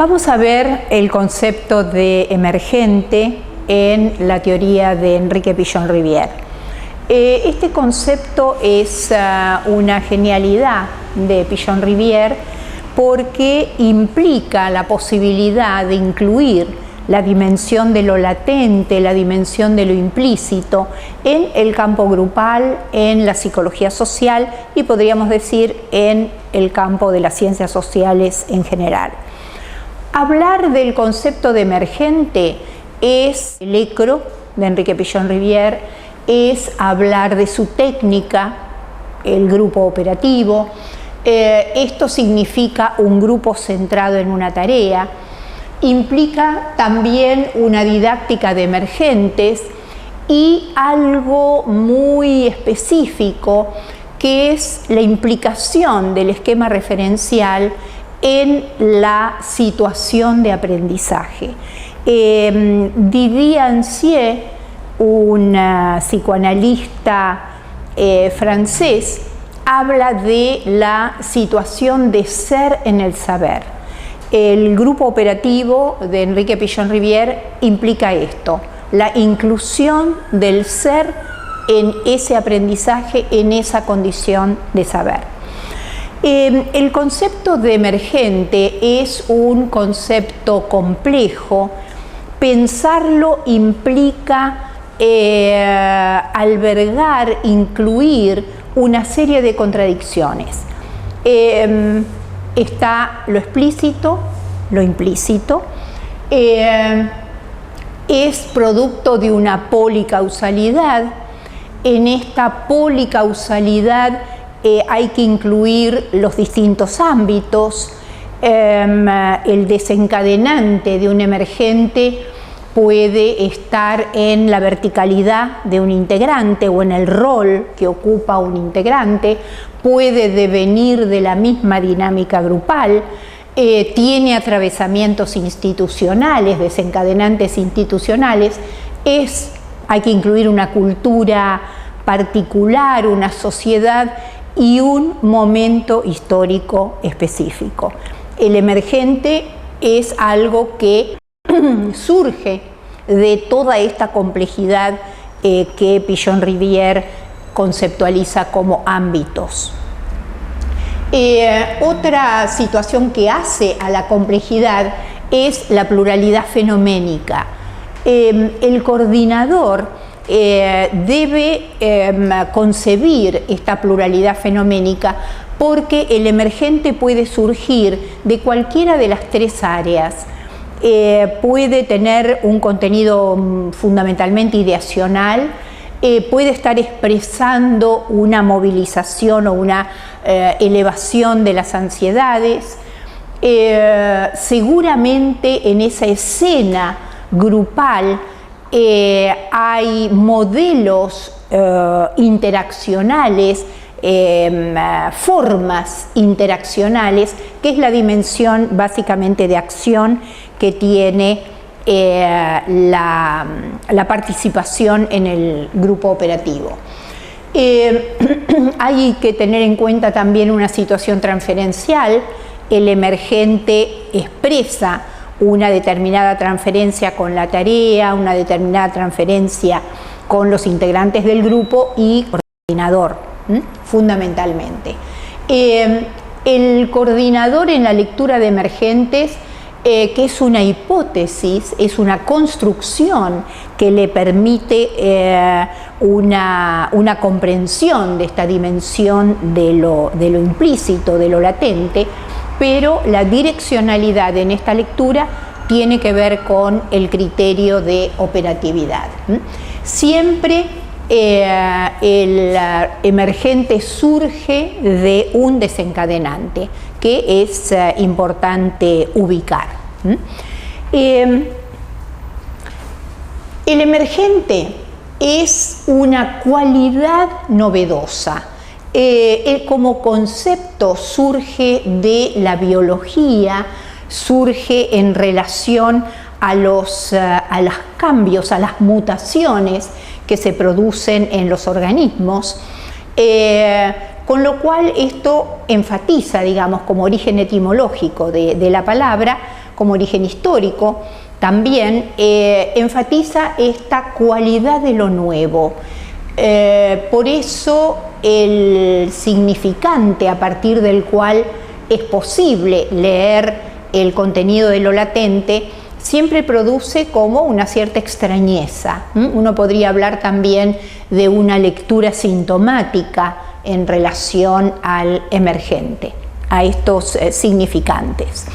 Vamos a ver el concepto de emergente en la teoría de Enrique Pichon-Rivière. Este concepto es una genialidad de Pichon-Rivière porque implica la posibilidad de incluir la dimensión de lo latente, la dimensión de lo implícito en el campo grupal, en la psicología social y podríamos decir en el campo de las ciencias sociales en general. Hablar del concepto de emergente es el ecro de Enrique Pichon-Rivière, es hablar de su técnica, el grupo operativo. Esto significa un grupo centrado en una tarea, implica también una didáctica de emergentes y algo muy específico que es la implicación del esquema referencial en la situación de aprendizaje. Didier Ancier, un psicoanalista francés, habla de la situación de ser en el saber. El grupo operativo de Enrique Pichon-Rivière implica esto, la inclusión del ser en ese aprendizaje, en esa condición de saber. El concepto de emergente es un concepto complejo. Pensarlo implica albergar, incluir una serie de contradicciones. Está lo explícito, lo implícito, es producto de una policausalidad. En esta policausalidad hay que incluir los distintos ámbitos. El desencadenante de un emergente puede estar en la verticalidad de un integrante o en el rol que ocupa un integrante, puede devenir de la misma dinámica grupal, tiene atravesamientos institucionales, desencadenantes institucionales, hay que incluir una cultura particular, una sociedad y un momento histórico específico. El emergente es algo que surge de toda esta complejidad que Pichon-Rivière conceptualiza como ámbitos. Otra situación que hace a la complejidad es la pluralidad fenoménica. El coordinador debe concebir esta pluralidad fenoménica porque el emergente puede surgir de cualquiera de las tres áreas. Puede tener un contenido fundamentalmente ideacional, puede estar expresando una movilización o una elevación de las ansiedades. Seguramente en esa escena grupal hay modelos interaccionales, formas interaccionales, que es la dimensión básicamente de acción que tiene la participación en el grupo operativo. Hay que tener en cuenta también una situación transferencial. El emergente expresa una determinada transferencia con la tarea, una determinada transferencia con los integrantes del grupo y coordinador, fundamentalmente. El coordinador en la lectura de emergentes, que es una hipótesis, es una construcción que le permite una comprensión de esta dimensión de lo implícito, de lo latente, pero la direccionalidad en esta lectura tiene que ver con el criterio de operatividad. Siempre el emergente surge de un desencadenante que es importante ubicar. El emergente es una cualidad novedosa. Como concepto surge de la biología, surge en relación a los cambios, a las mutaciones que se producen en los organismos, con lo cual esto enfatiza, digamos, como origen etimológico de la palabra, como origen histórico, también enfatiza esta cualidad de lo nuevo. Por eso el significante a partir del cual es posible leer el contenido de lo latente siempre produce como una cierta extrañeza. Uno podría hablar también de una lectura sintomática en relación al emergente, a estos significantes.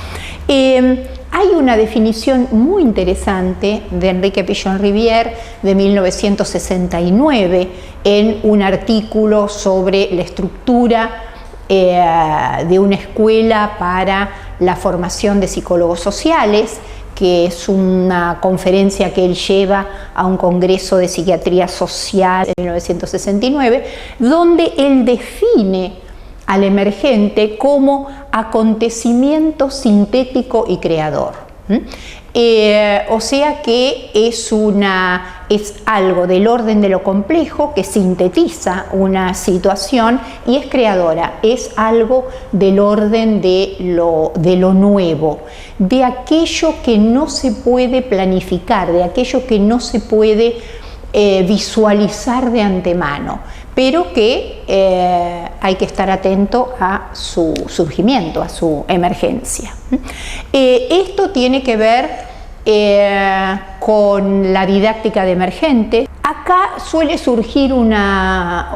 Hay una definición muy interesante de Enrique Pichon-Rivière de 1969 en un artículo sobre la estructura de una escuela para la formación de psicólogos sociales, que es una conferencia que él lleva a un congreso de psiquiatría social en 1969, donde él define al emergente como acontecimiento sintético y creador. O sea que es algo del orden de lo complejo que sintetiza una situación y es creadora, es algo del orden de lo nuevo, de aquello que no se puede planificar, de aquello que no se puede visualizar de antemano, pero que hay que estar atento a su surgimiento, a su emergencia. Esto tiene que ver con la didáctica de emergente. Acá suele surgir una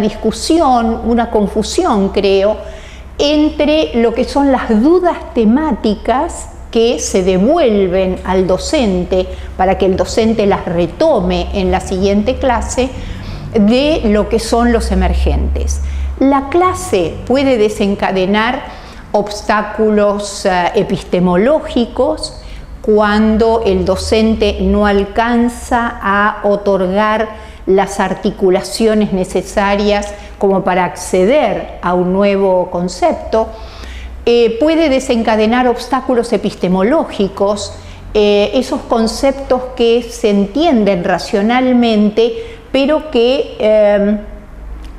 discusión, una confusión, creo, entre lo que son las dudas temáticas que se devuelven al docente para que el docente las retome en la siguiente clase, de lo que son los emergentes. La clase puede desencadenar obstáculos epistemológicos cuando el docente no alcanza a otorgar las articulaciones necesarias como para acceder a un nuevo concepto. Puede desencadenar obstáculos epistemológicos, esos conceptos que se entienden racionalmente, pero que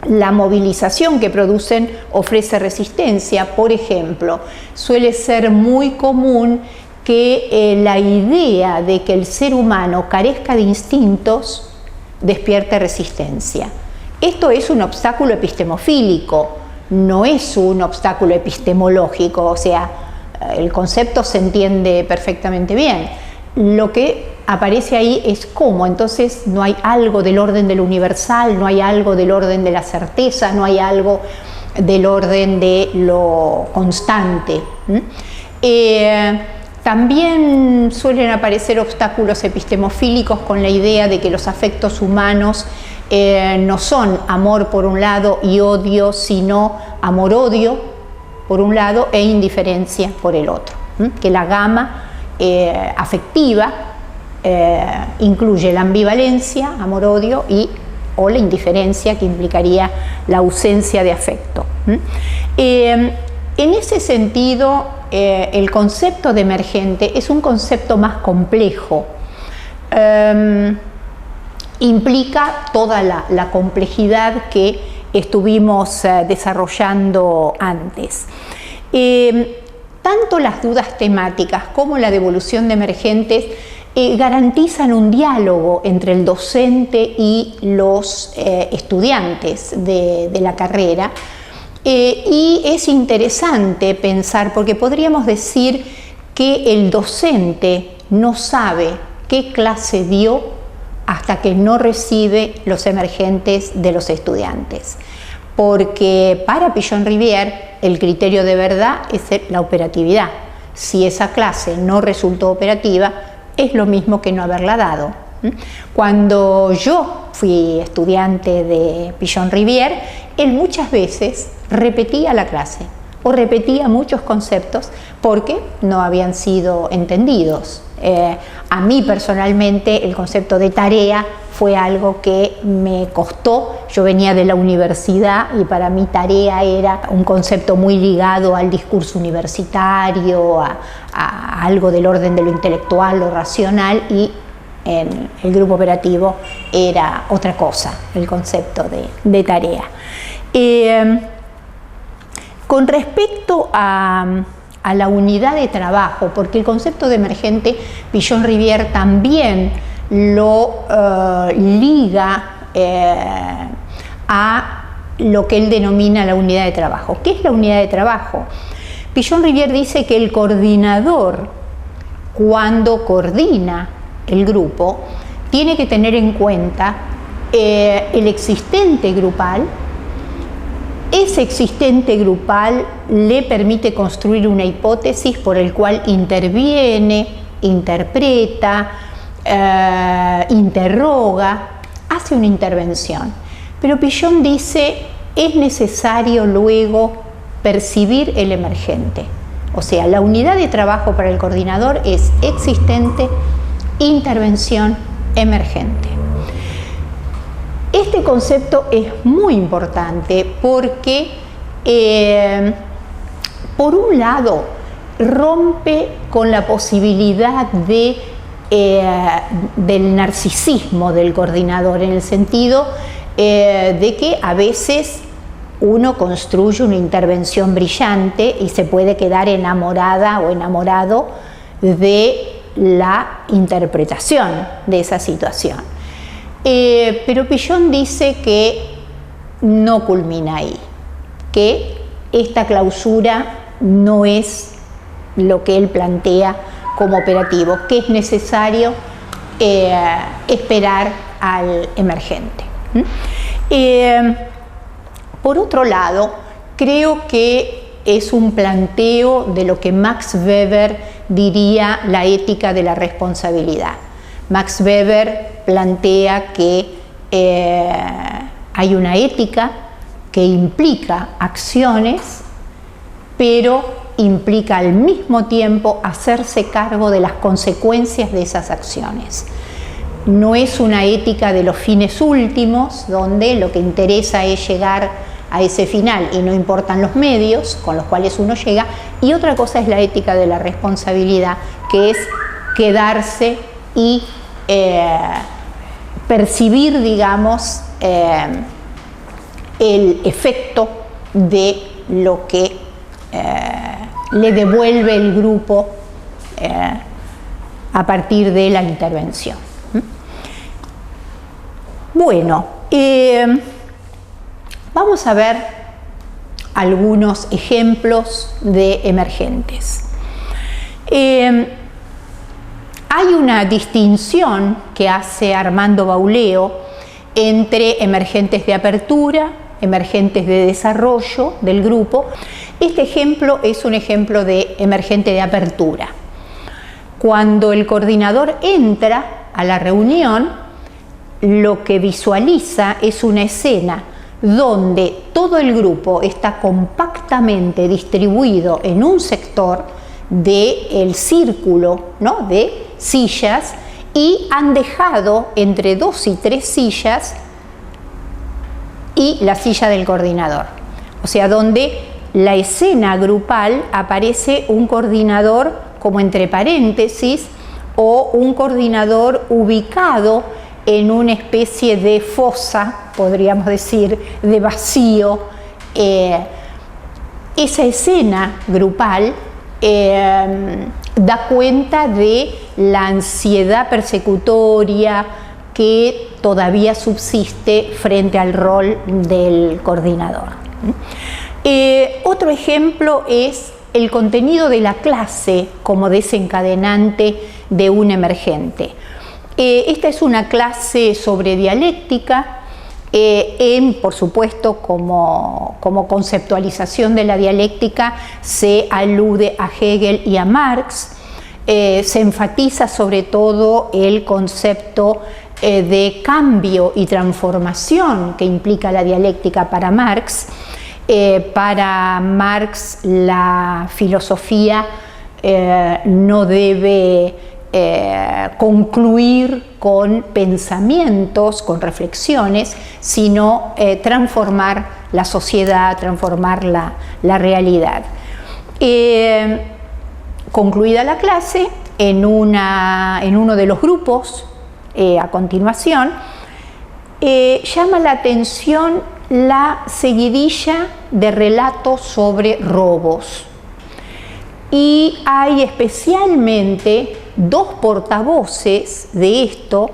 la movilización que producen ofrece resistencia. Por ejemplo, suele ser muy común que la idea de que el ser humano carezca de instintos despierte resistencia. Esto es un obstáculo epistemofílico, no es un obstáculo epistemológico, o sea, el concepto se entiende perfectamente bien. Lo que aparece ahí es cómo, entonces no hay algo del orden de lo universal, no hay algo del orden de la certeza, no hay algo del orden de lo constante. También suelen aparecer obstáculos epistemofílicos con la idea de que los afectos humanos no son amor por un lado y odio, sino amor-odio por un lado e indiferencia por el otro, que la gama afectiva incluye la ambivalencia, amor-odio, o la indiferencia, que implicaría la ausencia de afecto. En ese sentido, el concepto de emergente es un concepto más complejo. Implica toda la complejidad que estuvimos desarrollando antes. Tanto las dudas temáticas como la devolución de emergentes garantizan un diálogo entre el docente y los estudiantes de la carrera, y es interesante pensar, porque podríamos decir que el docente no sabe qué clase dio hasta que no recibe los emergentes de los estudiantes. Porque para Pichon-Rivière el criterio de verdad es la operatividad. Si esa clase no resultó operativa, es lo mismo que no haberla dado. Cuando yo fui estudiante de Pichon-Rivière, él muchas veces repetía la clase o repetía muchos conceptos porque no habían sido entendidos. A mí personalmente el concepto de tarea fue algo que me costó. Yo venía de la universidad y para mí tarea era un concepto muy ligado al discurso universitario, a algo del orden de lo intelectual, lo racional, y en el grupo operativo era otra cosa, el concepto de tarea. Con respecto a a la unidad de trabajo, porque el concepto de emergente Pichon-Rivière también lo liga a lo que él denomina la unidad de trabajo. ¿Qué es la unidad de trabajo? Pichon-Rivière dice que el coordinador, cuando coordina el grupo, tiene que tener en cuenta el existente grupal. Ese existente grupal le permite construir una hipótesis por el cual interviene, interpreta, interroga, hace una intervención. Pero Pichon dice, es necesario luego percibir el emergente. O sea, la unidad de trabajo para el coordinador es existente, intervención, emergente. Este concepto es muy importante porque, por un lado, rompe con la posibilidad del narcisismo del coordinador, en el sentido de que a veces uno construye una intervención brillante y se puede quedar enamorada o enamorado de la interpretación de esa situación. Pero Pichon dice que no culmina ahí, que esta clausura no es lo que él plantea como operativo, que es necesario esperar al emergente. Por otro lado, creo que es un planteo de lo que Max Weber diría la ética de la responsabilidad. Max Weber plantea que hay una ética que implica acciones, pero implica al mismo tiempo hacerse cargo de las consecuencias de esas acciones. No es una ética de los fines últimos, donde lo que interesa es llegar a ese final y no importan los medios con los cuales uno llega, y otra cosa es la ética de la responsabilidad, que es quedarse y percibir, digamos, el efecto de lo que le devuelve el grupo a partir de la intervención. Bueno, vamos a ver algunos ejemplos de emergentes. Hay una distinción que hace Armando Bauleo entre emergentes de apertura, emergentes de desarrollo del grupo. Este ejemplo es un ejemplo de emergente de apertura. Cuando el coordinador entra a la reunión, lo que visualiza es una escena donde todo el grupo está compactamente distribuido en un sector del círculo, ¿no?, de sillas, y han dejado entre 2 y 3 sillas y la silla del coordinador. O sea, donde la escena grupal aparece un coordinador como entre paréntesis, o un coordinador ubicado en una especie de fosa, podríamos decir, de vacío. Esa escena grupal da cuenta de la ansiedad persecutoria que todavía subsiste frente al rol del coordinador. Otro ejemplo es el contenido de la clase como desencadenante de un emergente. Esta es una clase sobre dialéctica. Por supuesto, como conceptualización de la dialéctica, se alude a Hegel y a Marx. Se enfatiza sobre todo el concepto de cambio y transformación que implica la dialéctica para Marx. Para Marx, la filosofía no debe concluir con pensamientos, con reflexiones, sino transformar la sociedad, transformar la realidad. Concluida la clase, en uno de los grupos, a continuación, llama la atención la seguidilla de relatos sobre robos. y hay especialmente dos portavoces de esto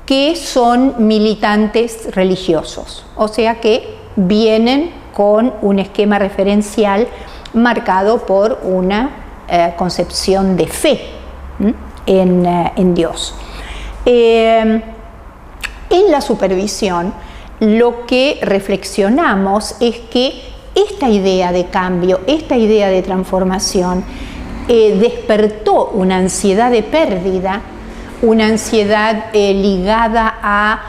que son militantes religiosos, o sea que vienen con un esquema referencial marcado por una concepción de fe en Dios. En la supervisión, lo que reflexionamos es que esta idea de cambio, esta idea de transformación, despertó una ansiedad de pérdida, una ansiedad ligada a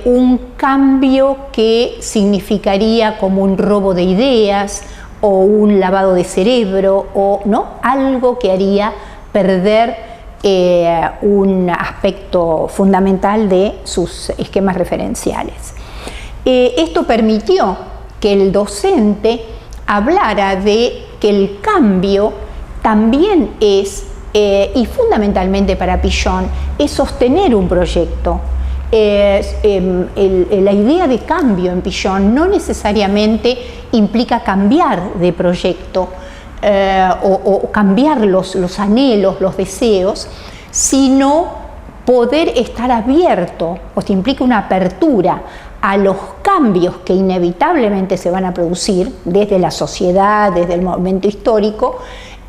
un cambio que significaría como un robo de ideas o un lavado de cerebro o ¿no? algo que haría perder un aspecto fundamental de sus esquemas referenciales. Esto permitió que el docente hablara de que el cambio también es, y fundamentalmente para Pichon, es sostener un proyecto. La idea de cambio en Pichon no necesariamente implica cambiar de proyecto o cambiar los anhelos, los deseos, sino poder estar abierto, o sea, implica una apertura a los cambios que inevitablemente se van a producir desde la sociedad, desde el momento histórico,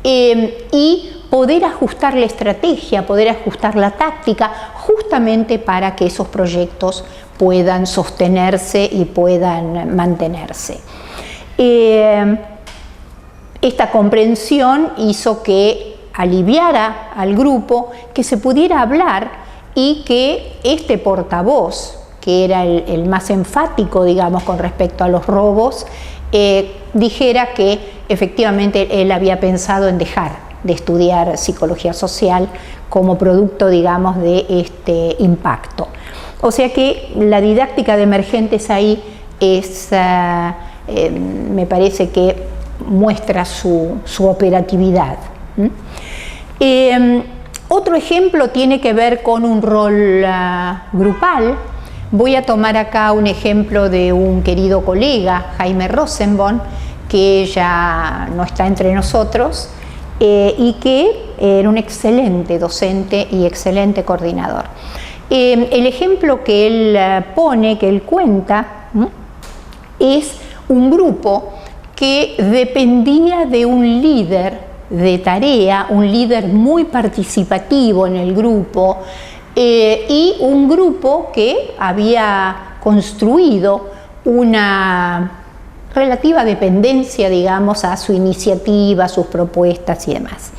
y poder ajustar la estrategia, poder ajustar la táctica, justamente para que esos proyectos puedan sostenerse y puedan mantenerse. Esta comprensión hizo que aliviara al grupo, que se pudiera hablar y que este portavoz, que era el más enfático, digamos, con respecto a los robos, dijera que efectivamente él había pensado en dejar de estudiar psicología social como producto, digamos, de este impacto. O sea que la didáctica de emergentes ahí es, me parece que muestra su operatividad. Otro ejemplo tiene que ver con un rol grupal. Voy a tomar acá un ejemplo de un querido colega, Jaime Rosenbaum, que ya no está entre nosotros, y que era un excelente docente y excelente coordinador. El ejemplo que él pone, que él cuenta, es un grupo que dependía de un líder de tarea, un líder muy participativo en el grupo, y un grupo que había construido una relativa dependencia, digamos, a su iniciativa, a sus propuestas y demás.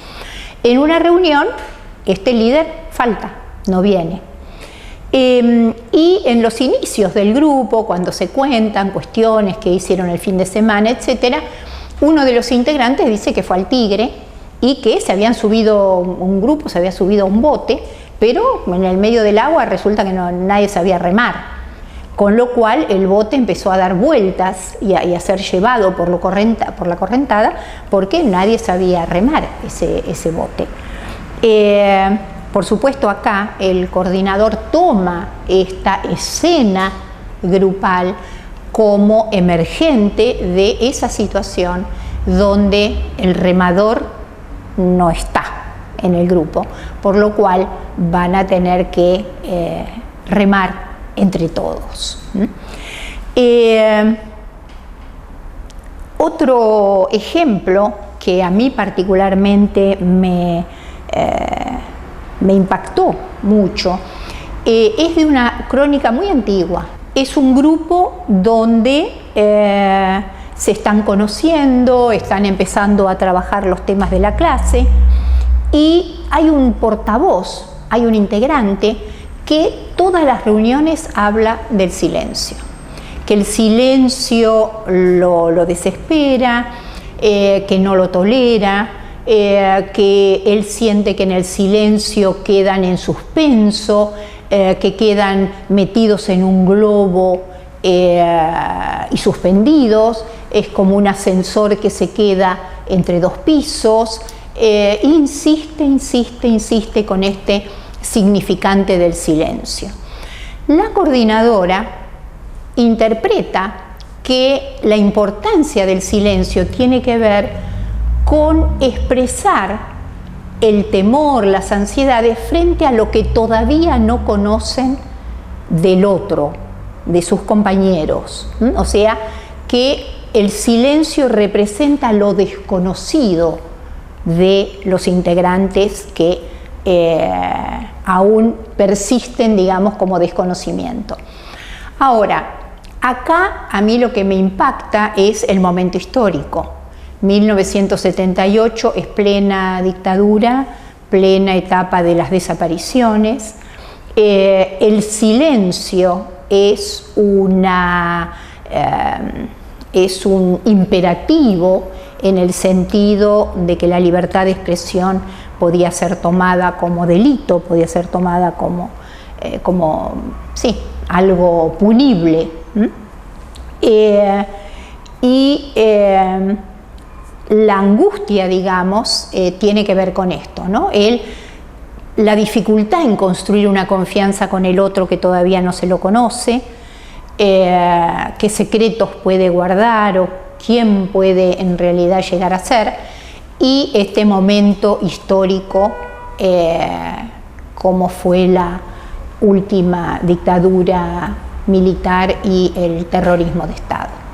En una reunión, este líder falta, no viene. Y en los inicios del grupo, cuando se cuentan cuestiones que hicieron el fin de semana, etc., uno de los integrantes dice que fue al Tigre y que se habían subido, un grupo se había subido a un bote, pero en el medio del agua resulta que nadie sabía remar. Con lo cual el bote empezó a dar vueltas y a ser llevado por la correntada porque nadie sabía remar ese bote. Por supuesto acá el coordinador toma esta escena grupal como emergente de esa situación donde el remador no está en el grupo, por lo cual van a tener que remar entre todos. Otro ejemplo que a mí particularmente me impactó mucho es de una crónica muy antigua. Es un grupo donde se están conociendo, están empezando a trabajar los temas de la clase y hay un portavoz, hay un integrante que todas las reuniones habla del silencio, que el silencio lo desespera, que no lo tolera, que él siente que en el silencio quedan en suspenso, que quedan metidos en un globo y suspendidos, es como un ascensor que se queda entre dos pisos, insiste con este significante del silencio. La coordinadora interpreta que la importancia del silencio tiene que ver con expresar el temor, las ansiedades frente a lo que todavía no conocen del otro, de sus compañeros. O sea, que el silencio representa lo desconocido de los integrantes que aún persisten, digamos, como desconocimiento. Ahora, acá a mí lo que me impacta es el momento histórico. 1978 es plena dictadura, plena etapa de las desapariciones. El silencio es un imperativo en el sentido de que la libertad de expresión podía ser tomada como delito, podía ser tomada como algo punible. La angustia, digamos, tiene que ver con esto, ¿no? La dificultad en construir una confianza con el otro que todavía no se lo conoce, qué secretos puede guardar o quién puede en realidad llegar a ser, y este momento histórico, como fue la última dictadura militar y el terrorismo de Estado.